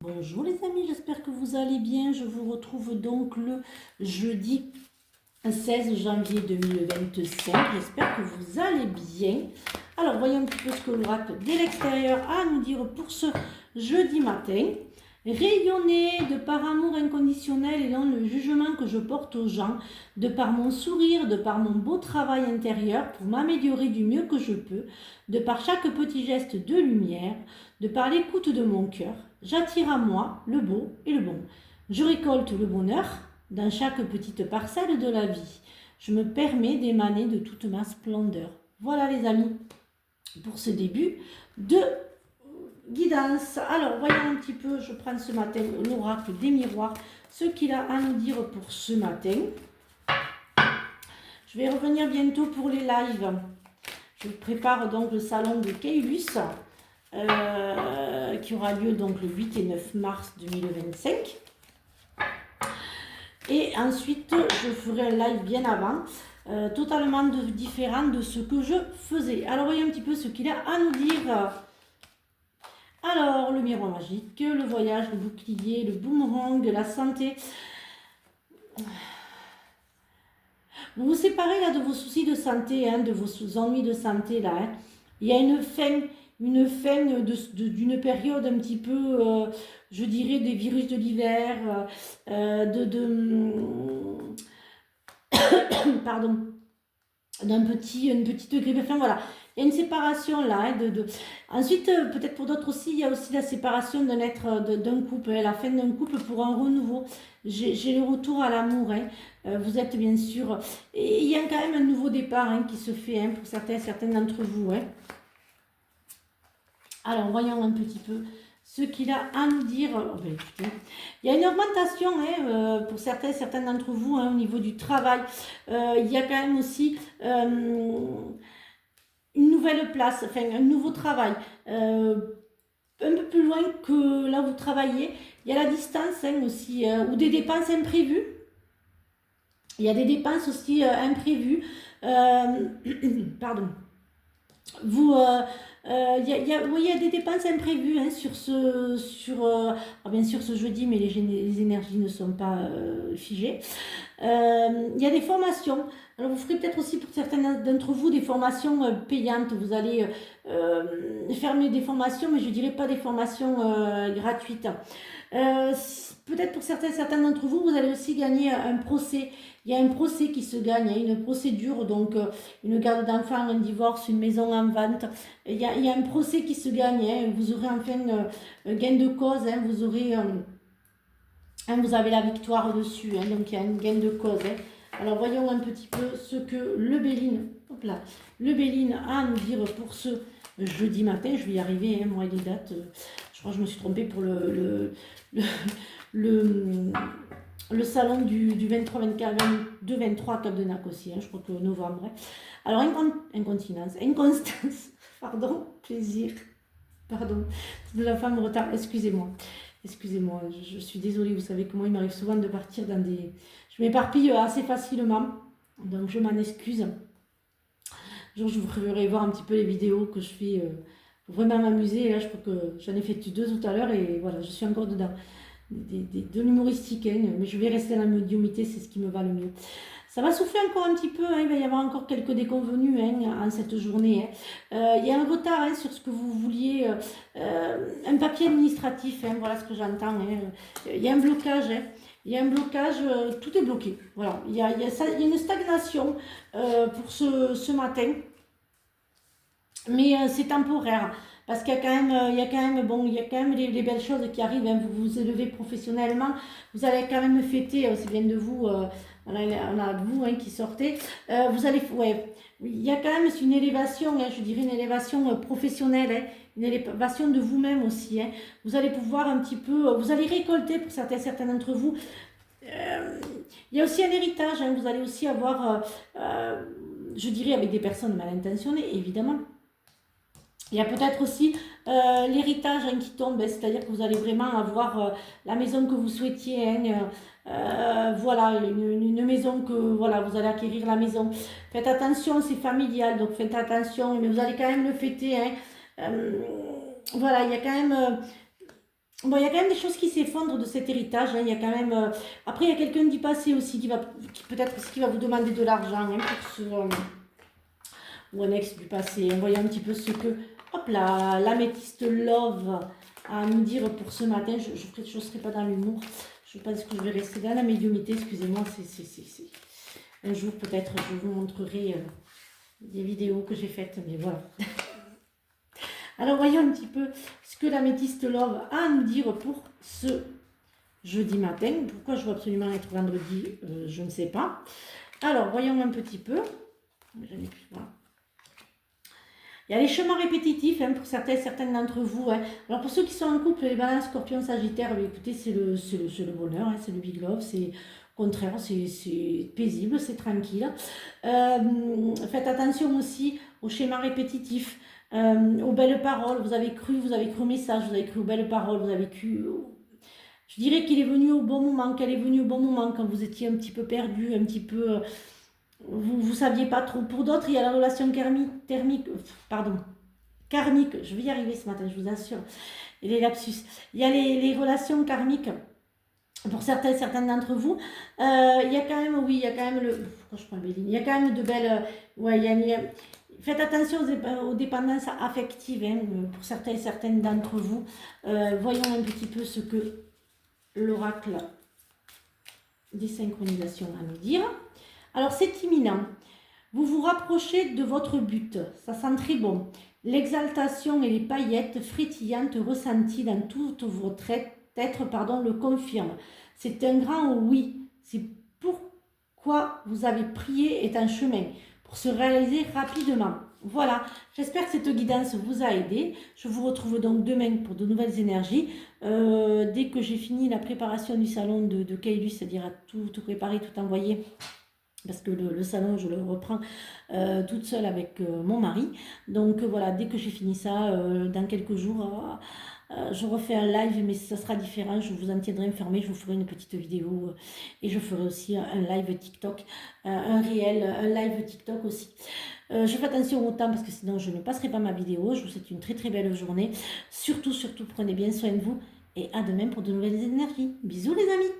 Bonjour les amis, j'espère que vous allez bien. Je vous retrouve donc le jeudi 16 janvier 2025. J'espère que vous allez bien. Alors voyons un petit peu ce que l'oracle de l'extérieur a à nous dire pour ce jeudi matin. Rayonner de par amour inconditionnel et dans le jugement que je porte aux gens, de par mon sourire, de par mon beau travail intérieur pour m'améliorer du mieux que je peux, de par chaque petit geste de lumière, de par l'écoute de mon cœur, j'attire à moi le beau et le bon. Je récolte le bonheur dans chaque petite parcelle de la vie. Je me permets d'émaner de toute ma splendeur. Voilà les amis, pour ce début de guidance. Alors, voyons un petit peu, je prends ce matin l'oracle des miroirs, ce qu'il a à nous dire pour ce matin. Je vais revenir bientôt pour les lives. Je prépare donc le salon de Keylus, qui aura lieu donc le 8 et 9 mars 2025. Et ensuite, je ferai un live bien avant, totalement différent de ce que je faisais. Alors, voyons un petit peu ce qu'il a à nous dire. Alors, le miroir magique, le voyage, le bouclier, le boomerang, la santé. Vous vous séparez là de vos soucis de santé, de vos ennuis de santé là. Il y a une fin d'une période un petit peu, je dirais, des virus de l'hiver, pardon, une petite grippe. Enfin voilà, il y a une séparation là. Ensuite, peut-être pour d'autres aussi, il y a aussi la séparation d'un couple, la fin d'un couple pour un renouveau. J'ai le retour à l'amour. Vous êtes bien sûr. Et il y a quand même un nouveau départ qui se fait pour certains d'entre vous. Alors, voyons un petit peu ce qu'il a à nous dire. Oh, ben, écoutez, il y a une augmentation pour certains d'entre vous au niveau du travail. Il y a quand même aussi une nouvelle place, enfin un nouveau travail. Un peu plus loin que là où vous travaillez, il y a la distance aussi, ou des dépenses imprévues. Il y a des dépenses aussi imprévues. Pardon. Vous, il y a des dépenses imprévues bien sûr ce jeudi, mais les énergies ne sont pas figées. Il y a des formations. Alors vous ferez peut-être aussi pour certains d'entre vous des formations payantes. Vous allez faire des formations, mais je ne dirais pas des formations gratuites. Peut-être pour certains d'entre vous, vous allez aussi gagner un procès. Il y a un procès qui se gagne, une procédure, donc une garde d'enfants, un divorce, une maison en vente. Il y a un procès qui se gagne. Vous aurez enfin un gain de cause. Vous avez la victoire dessus. Donc il y a un gain de cause. Alors voyons un petit peu ce que le Béline a à nous dire pour ce jeudi matin. Je vais y arriver, moi et les dates. Je crois que je me suis trompée pour le salon du 23, 24, 22, 23 Cap de Nac aussi, je crois que novembre. Alors, incontinence, inconstance, pardon, plaisir, pardon, de la femme retard, excusez-moi, je suis désolée, vous savez que moi, il m'arrive souvent de partir dans des... Je m'éparpille assez facilement, donc je m'en excuse. Je vous ferai voir un petit peu les vidéos que je fais pour vraiment m'amuser. Là, je crois que j'en ai fait 2 tout à l'heure et voilà, je suis encore dedans. De l'humoristique, mais je vais rester dans la médiumité, c'est ce qui me va le mieux. Ça va souffler encore un petit peu, il va y avoir encore quelques déconvenus en cette journée. Il y a un retard sur ce que vous vouliez, un papier administratif, voilà ce que j'entends. Il y a un blocage, il y a un blocage, tout est bloqué. Voilà, il y a une stagnation pour ce matin, mais c'est temporaire. Parce qu'il y a quand même les belles choses qui arrivent. Vous vous élevez professionnellement. Vous allez quand même fêter, c'est bien de vous. On a vous qui sortez. Vous allez, il y a quand même une élévation, je dirais une élévation professionnelle, une élévation de vous-même aussi. Vous allez pouvoir un petit peu, vous allez récolter pour certains d'entre vous. Il y a aussi un héritage. Vous allez aussi avoir, je dirais, avec des personnes mal intentionnées, évidemment. Il y a peut-être aussi l'héritage qui tombe, c'est-à-dire que vous allez vraiment avoir la maison que vous souhaitiez, voilà, une maison que voilà, vous allez acquérir la maison. Faites attention, c'est familial, donc faites attention, mais vous allez quand même le fêter. Voilà, il y a quand même Bon, il y a quand même des choses qui s'effondrent de cet héritage. Hein. Il y a quand même. Après, il y a quelqu'un du passé aussi peut-être qui va vous demander de l'argent hein, pour ce, ou un ex du passé. Voyez un petit peu ce que. Hop là, l'améthyste love à nous dire pour ce matin. Je ne serai pas dans l'humour. Je pense que je vais rester dans la médiumité. Excusez-moi, un jour peut-être je vous montrerai des vidéos que j'ai faites. Mais voilà. Alors voyons un petit peu ce que l'améthyste love a à nous dire pour ce jeudi matin. Pourquoi je veux absolument être vendredi, je ne sais pas. Alors voyons un petit peu. Voilà. Il y a les chemins répétitifs hein, pour certaines d'entre vous. Hein. Alors pour ceux qui sont en couple, les balances, scorpions, sagittaires, écoutez, c'est le bonheur, hein, c'est le big love, c'est au contraire, c'est paisible, c'est tranquille. Faites attention aussi aux schémas répétitifs. Aux belles paroles, vous avez cru au message, vous avez cru aux belles paroles, vous avez cru. Je dirais qu'il est venu au bon moment, qu'elle est venue au bon moment, quand vous étiez un petit peu perdu, un petit peu. Vous saviez pas trop. Pour d'autres, il y a la relation karmique. Je vais y arriver ce matin, je vous assure. Et les lapsus. Il y a les relations karmiques. Pour certains d'entre vous, il y a quand même, oui, il y a quand même il y a quand même de belles. Ouais, faites attention aux dépendances affectives hein, pour certaines d'entre vous. Voyons un petit peu ce que l'oracle des synchronisations a à nous dire. Alors, c'est imminent. Vous vous rapprochez de votre but. Ça sent très bon. L'exaltation et les paillettes frétillantes ressenties dans toute votre être le confirment. C'est un grand oui. C'est pourquoi vous avez prié est un chemin pour se réaliser rapidement. Voilà, j'espère que cette guidance vous a aidé. Je vous retrouve donc demain pour de nouvelles énergies. Dès que j'ai fini la préparation du salon de Kailus, c'est-à-dire à tout préparer, tout envoyer, parce que le salon, je le reprends toute seule avec mon mari. Donc voilà, dès que j'ai fini ça, dans quelques jours, je refais un live, mais ça sera différent. Je vous en tiendrai informé. Je vous ferai une petite vidéo et je ferai aussi un live TikTok, un live TikTok aussi. Je fais attention au temps parce que sinon je ne passerai pas ma vidéo. Je vous souhaite une très très belle journée. Surtout, prenez bien soin de vous et à demain pour de nouvelles énergies. Bisous les amis!